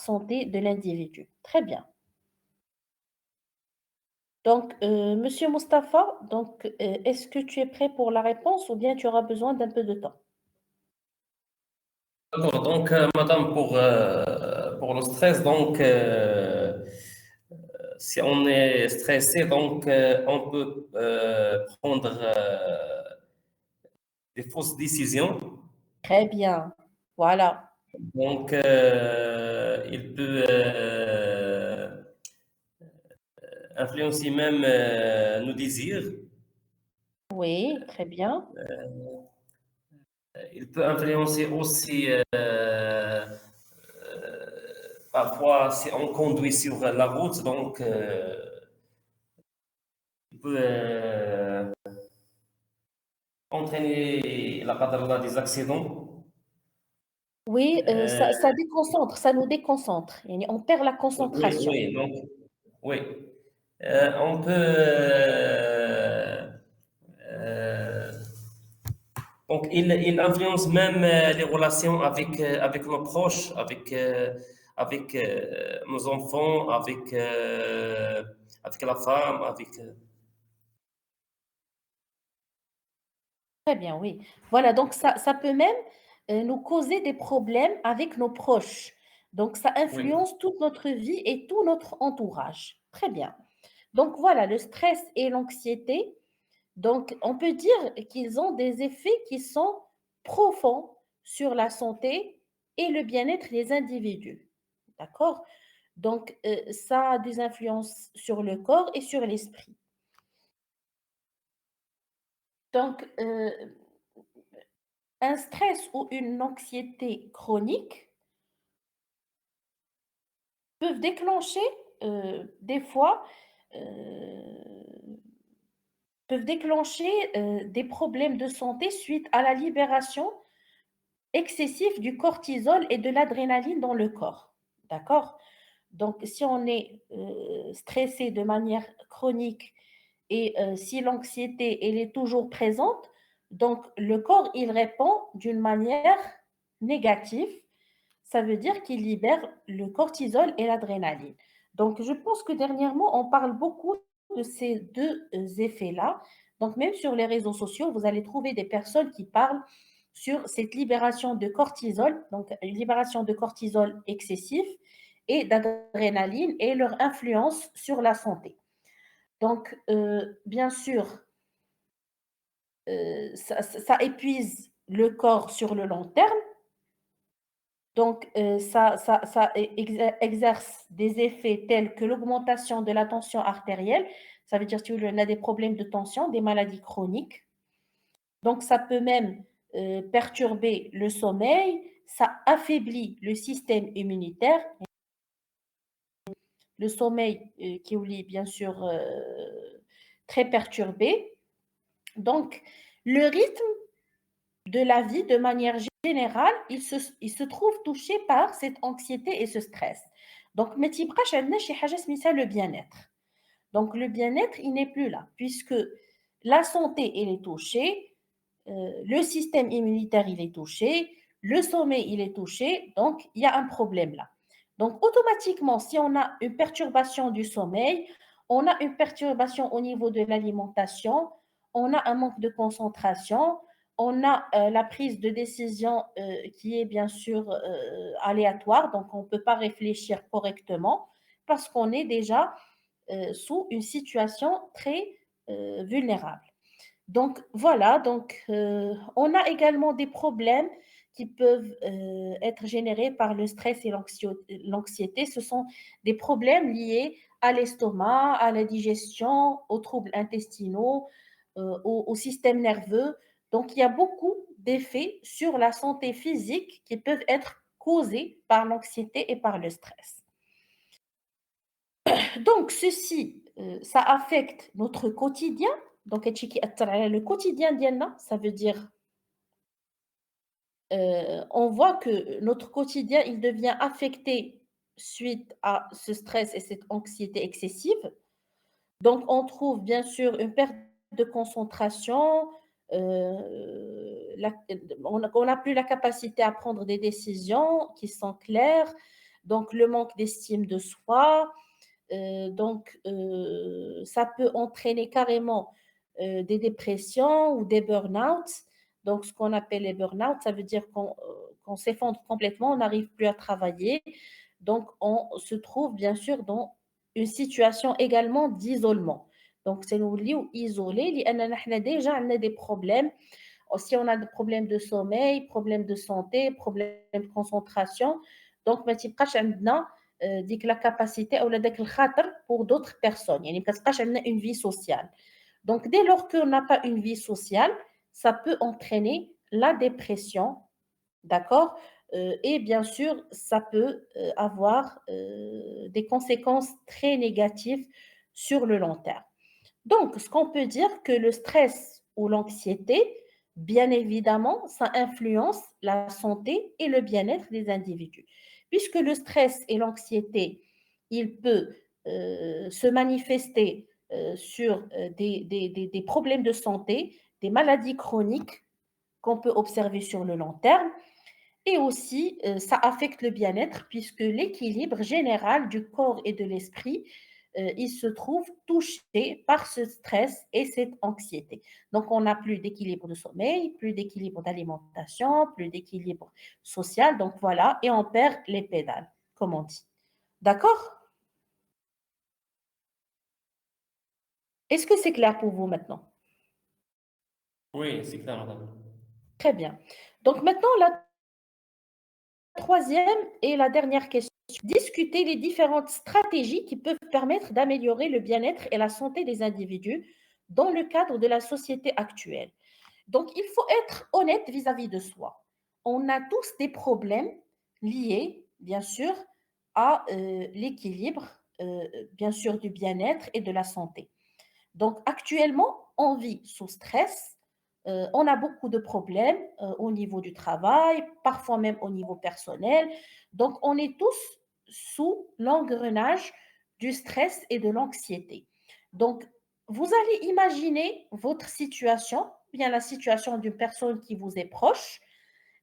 santé de l'individu. Très bien. Donc, Monsieur Mustapha, donc, est-ce que tu es prêt pour la réponse ou bien tu auras besoin d'un peu de temps? D'accord, donc, madame, pour le stress, donc, si on est stressé, donc, on peut prendre des fausses décisions. Très bien. Voilà. Donc, il peut influencer même nos désirs. Oui, très bien. Il peut influencer aussi, parfois, si on conduit sur la route, donc, il peut entraîner la qadar des accidents. Oui, ça, Euh, ça déconcentre, ça nous déconcentre. Yani, on perd la oui, concentration. oui, donc, oui. On peut euh, donc, il influence même les relations avec nos proches, avec nos enfants, avec la femme, avec... Très bien, oui. Voilà, donc ça peut même nous causer des problèmes avec nos proches. Donc, ça oui, influence toute notre vie et tout notre entourage. Très bien. Donc, voilà, le stress et l'anxiété. Donc, on peut dire qu'ils ont des effets qui sont profonds sur la santé et le bien-être des individus. D'accord? Donc, ça a des influences sur le corps et sur l'esprit. Donc, un stress ou une anxiété chronique peuvent déclencher des fois euh, peuvent déclencher des problèmes de santé suite à la libération excessive du cortisol et de l'adrénaline dans le corps. D'accord? Donc, si on est stressé de manière chronique et si l'anxiété elle est toujours présente, donc le corps il répond d'une manière négative. Ça veut dire qu'il libère le cortisol et l'adrénaline. Donc, je pense que dernièrement, on parle beaucoup de ces deux effets-là. Donc, même sur les réseaux sociaux, vous allez trouver des personnes qui parlent sur cette libération de cortisol, donc une libération de cortisol excessif et d'adrénaline et leur influence sur la santé. Donc, bien sûr, ça épuise le corps sur le long terme. Donc, ça exerce des effets tels que l'augmentation de la tension artérielle. Ça veut dire qu'on a des problèmes de tension, des maladies chroniques. Donc, ça peut même perturber le sommeil. Ça affaiblit le système immunitaire. Le sommeil qui est bien sûr très perturbé. Donc, le rythme de la vie, de manière générale, il se trouve touché par cette anxiété et ce stress. Donc, ما تيبقاش عندنا شي حاجة سميتها le bien-être. Donc, le bien-être, il n'est plus là, puisque la santé, elle est touchée, le système immunitaire, il est touché, le sommeil, il est touché, donc il y a un problème là. Donc, automatiquement, si on a une perturbation du sommeil, on a une perturbation au niveau de l'alimentation, on a un manque de concentration, on a la prise de décision qui est bien sûr aléatoire, donc on ne peut pas réfléchir correctement parce qu'on est déjà sous une situation très vulnérable. Donc voilà, donc on a également des problèmes qui peuvent être générés par le stress et l'anxiété. Ce sont des problèmes liés à l'estomac, à la digestion, aux troubles intestinaux, au système nerveux. Donc il y a beaucoup d'effets sur la santé physique qui peuvent être causés par l'anxiété et par le stress. Donc, ceci, ça affecte notre quotidien. Donc, le quotidien ديالنا, ça veut dire, on voit que notre quotidien, il devient affecté suite à ce stress et cette anxiété excessive. Donc, on trouve bien sûr une perte de concentration, on n'a plus la capacité à prendre des décisions qui sont claires, Donc, le manque d'estime de soi, ça peut entraîner carrément des dépressions ou des burn-out. Donc, ce qu'on appelle les burn-out, ça veut dire qu'on s'effondre complètement, on n'arrive plus à travailler. Donc, on se trouve bien sûr dans une situation également d'isolement. Donc, c'est nous ou isolé, déjà on a des problèmes. Si on a des problèmes de sommeil, problèmes de santé, problèmes de concentration, donc ما تيبقاش عندنا ديك la capacité ou داك الخاطر pour d'autres personnes. يعني ما كتبقاش عندنا une vie sociale. Donc, dès lors qu'on n'a pas une vie sociale, ça peut entraîner la dépression, d'accord. Et bien sûr, ça peut avoir des conséquences très négatives sur le long terme. Donc, ce qu'on peut dire que le stress ou l'anxiété, bien évidemment, ça influence la santé et le bien-être des individus. Puisque le stress et l'anxiété, il peut se manifester sur des problèmes de santé, des maladies chroniques qu'on peut observer sur le long terme. Et aussi, ça affecte le bien-être puisque l'équilibre général du corps et de l'esprit, il se trouve touché par ce stress et cette anxiété. Donc, on n'a plus d'équilibre de sommeil, plus d'équilibre d'alimentation, plus d'équilibre social. Donc, voilà, et on perd les pédales, comme on dit. D'accord. Est-ce que c'est clair pour vous maintenant? Oui, c'est clair, madame. Très bien. Donc, maintenant, la troisième et la dernière question. Discuter les différentes stratégies qui peuvent permettre d'améliorer le bien-être et la santé des individus dans le cadre de la société actuelle. Donc, il faut être honnête vis-à-vis de soi. On a tous des problèmes liés, bien sûr, à l'équilibre, bien sûr, du bien-être et de la santé. Donc, actuellement, on vit sous stress. On a beaucoup de problèmes au niveau du travail, parfois même au niveau personnel. Donc, on est tous sous l'engrenage du stress et de l'anxiété. Donc, vous allez imaginer votre situation, bien la situation d'une personne qui vous est proche.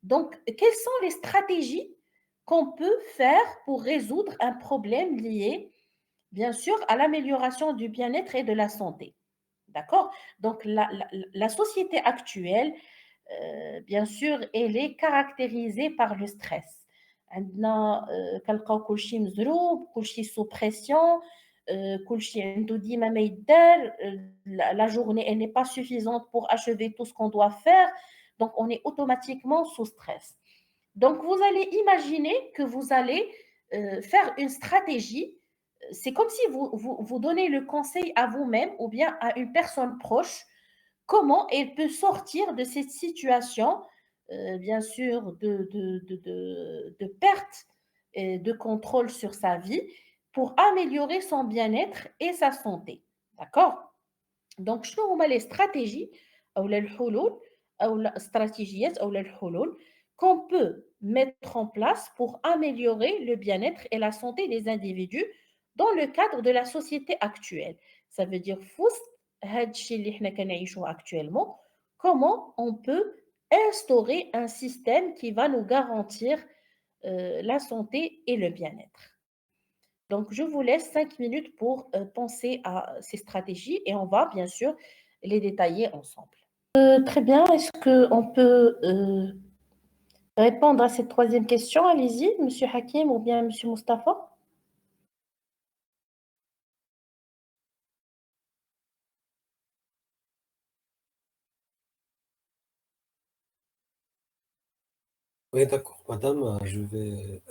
Donc, quelles sont les stratégies qu'on peut faire pour résoudre un problème lié, bien sûr, à l'amélioration du bien-être et de la santé? D'accord. Donc, la société actuelle, bien sûr, elle est caractérisée par le stress. عندنا كنلقاو كلشي مزروب كلشي sous pression كلشي عنده ديما ما يدار la journée elle n'est pas suffisante pour achever tout ce qu'on doit faire donc on est automatiquement sous stress. Donc vous allez imaginer que vous allez faire une stratégie. C'est comme si vous donnez le conseil à vous-même ou bien à une personne proche, comment elle peut sortir de cette situation, bien sûr, de perte et de contrôle sur sa vie pour améliorer son bien-être et sa santé. D'accord. Donc, شنو هما les stratégies ou الحلول أو الاستراتيجيات أو الحلول qu'on peut mettre en place pour améliorer le bien-être et la santé des individus dans le cadre de la société actuelle. Ça veut dire في وسط هاد الشيء اللي حنا كنعيشوه actuellement, comment on peut instaurer un système qui va nous garantir la santé et le bien-être. Donc, je vous laisse 5 minutes pour penser à ces stratégies et on va bien sûr les détailler ensemble. Très bien. Est-ce qu'on peut répondre à cette troisième question? Allez-y, Monsieur Hakim ou bien Monsieur Mustafa. Oui, d'accord, madame, je vais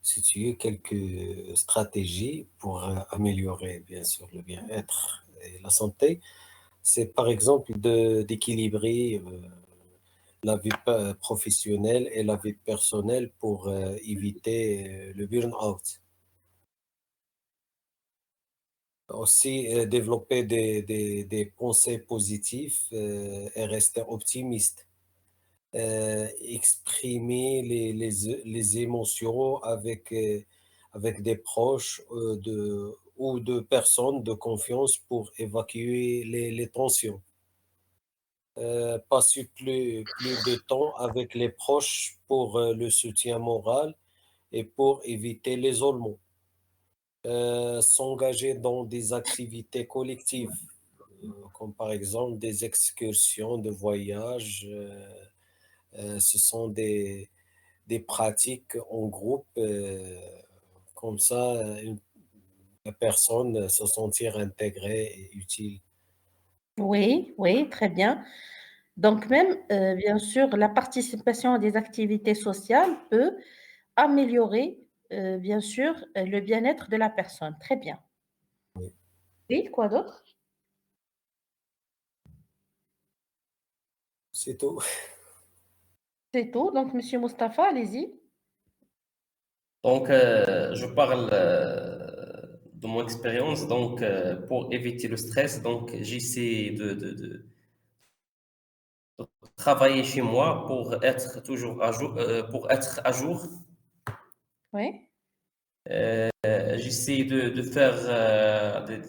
situer quelques stratégies pour améliorer, bien sûr, le bien-être et la santé. C'est par exemple d'équilibrer la vie professionnelle et la vie personnelle pour éviter le burn-out. Aussi, développer des pensées positives et rester optimiste. Exprimer les émotions avec des proches ou de personnes de confiance pour évacuer les tensions. Passer plus de temps avec les proches pour le soutien moral et pour éviter l'isolement. S'engager dans des activités collectives, comme par exemple des excursions de voyage. Ce sont des pratiques en groupe, comme ça, la personne se sentir intégrée et utile. Oui, oui, très bien. Donc même, bien sûr, la participation à des activités sociales peut améliorer, bien sûr, le bien-être de la personne. Très bien. Oui, Oui, quoi d'autre? c'est tout. C'est tout. Donc, Monsieur Mustapha, allez-y. Donc, je parle de mon expérience. Donc, pour éviter le stress, donc j'essaie de travailler chez moi pour être toujours à jour, pour être à jour. Oui, J'essaie de faire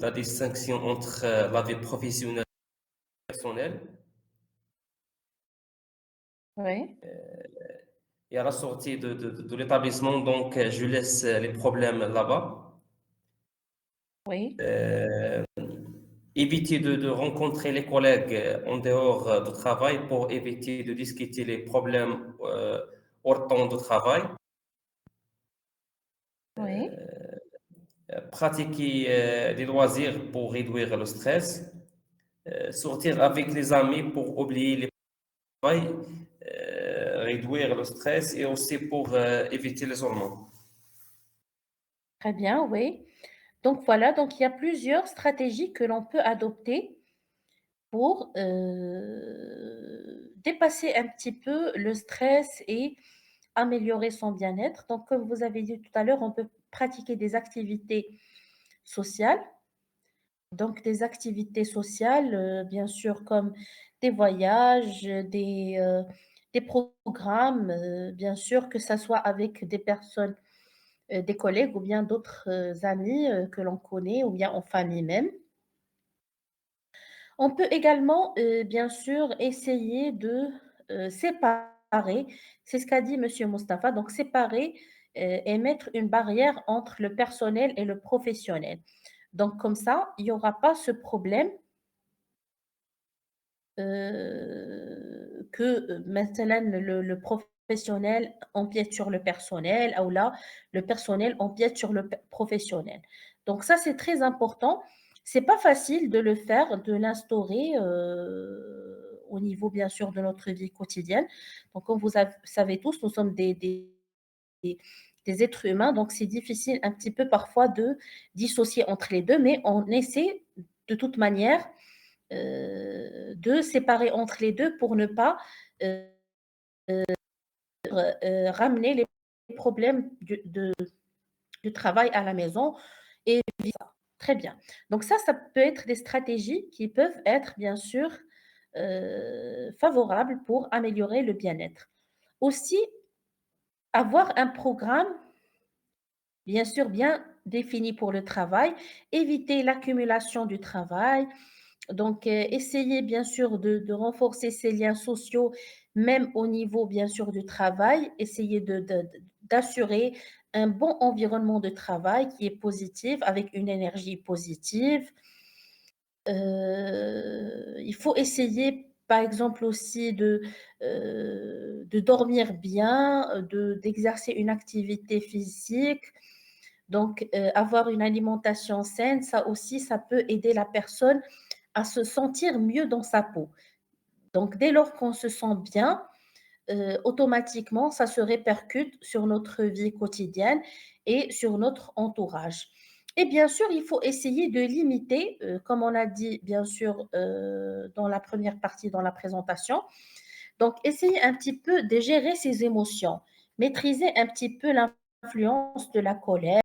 la distinction entre la vie professionnelle et personnelle. oui, Et à la sortie de l'établissement, donc, je laisse les problèmes là-bas. oui, Euh, Éviter de rencontrer les collègues en dehors du travail pour éviter de discuter les problèmes hors temps de travail. oui. Pratiquer des loisirs pour réduire le stress. Sortir avec les amis pour oublier les travail, réduire le stress et aussi pour éviter l'isolement. Très bien, oui. Donc voilà, donc il y a plusieurs stratégies que l'on peut adopter pour dépasser un petit peu le stress et améliorer son bien-être. Donc, comme vous avez dit tout à l'heure, on peut pratiquer des activités sociales. Donc, des activités sociales, bien sûr, comme des voyages, des programmes, bien sûr, que ça soit avec des personnes, des collègues ou bien d'autres amis que l'on connaît ou bien en famille même. On peut également, bien sûr, essayer de séparer, c'est ce qu'a dit Monsieur Mustapha, donc séparer et mettre une barrière entre le personnel et le professionnel. Donc comme ça, il n'y aura pas ce problème que maintenant le professionnel empiète sur le personnel, ou là, le personnel empiète sur le professionnel. Donc ça, c'est très important. C'est pas facile de le faire, de l'instaurer au niveau, bien sûr, de notre vie quotidienne. Donc, comme vous savez tous, nous sommes des- des êtres humains, donc c'est difficile un petit peu parfois de dissocier entre les deux, mais on essaie de toute manière de séparer entre les deux pour ne pas euh, ramener les problèmes du travail à la maison et vice-versa. Très bien. Donc ça peut être des stratégies qui peuvent être bien sûr favorables pour améliorer le bien-être. Aussi, avoir un programme bien sûr bien défini pour le travail, éviter l'accumulation du travail. Donc, essayer bien sûr de renforcer ces liens sociaux, même au niveau bien sûr du travail, essayer d'assurer un bon environnement de travail qui est positif, avec une énergie positive. Il faut essayer, par exemple, aussi de dormir bien, d'exercer une activité physique. Donc, avoir une alimentation saine, ça aussi, ça peut aider la personne à se sentir mieux dans sa peau. Donc, dès lors qu'on se sent bien, automatiquement, ça se répercute sur notre vie quotidienne et sur notre entourage. Et bien sûr, il faut essayer de limiter, comme on a dit bien sûr dans la première partie, dans la présentation, donc essayer un petit peu de gérer ses émotions, maîtriser un petit peu l'influence de la colère,